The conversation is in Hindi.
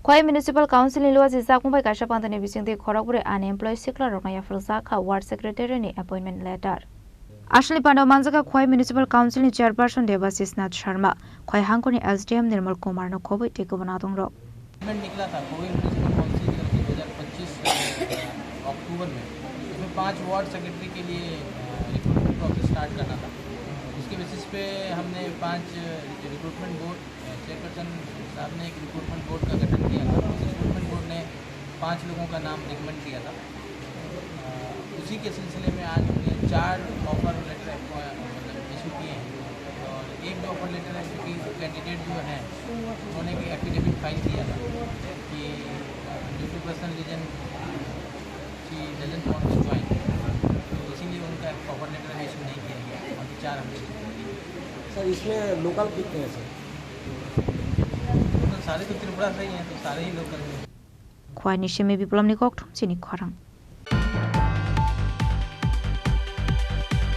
Khwai Municipal Council ni luwa sisa kumbai kasha pantane bisingde Kharagpur unemployed sikla rokaya filsa kha ward secretary ni appointment letter. Ashley Pandau Manjaka Khwai Municipal Council ni chairperson Devasis Nath Sharma, Khwai Hangko ni SDM Nirmal Kumar no khoboi tekobana dongro. निकला था खवाई म्यूनिसिपल काउंसिल की तरफ से 2025 अक्टूबर में इसमें 5 वार्ड सेक्रेटरी के लिए रिक्रूटमेंट प्रोसेस स्टार्ट करना था। उसके बेसिस पे हमने 5 रिक्रूटमेंट बोर्ड चेयरपर्सन साहब ने एक रिक्रूटमेंट बोर्ड का गठन किया था। उस रिक्रूटमेंट बोर्ड ने 5 लोगों का नाम रिकमेंड किया था। उसी के सिलसिले में आज हमने 4 ऑफर लेटर इशू किए हैं और एक जो ऑफर लेटर है क्योंकि कैंडिडेट जो हैं उन्होंने एक एफिडेविट फाइल किया था कि ड्यू टू पर्सनल रीजन की डजंट वांट टू ज्वाइन, तो इसीलिए उनका ऑफर लेटर इशू नहीं किया गया। बाकी 4 हमने सर इसमें लोकल कितने हैं सर? तो सारे तो त्रिपुरा से ही हैं, तो सारे ही लोकल हैं। Khwai ni sheme biplom ni kok thum chini khwarang.